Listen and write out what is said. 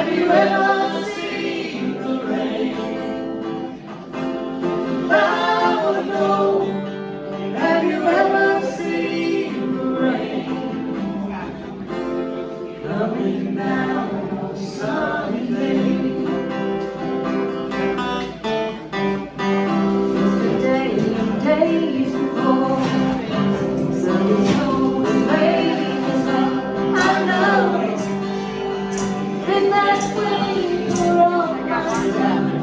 Have you ever seen the rain? I wanna know, have you ever seen the rain coming down on a sunny day? Yesterday and days before, Sunday school and ladies out. I know, and that's when you're all my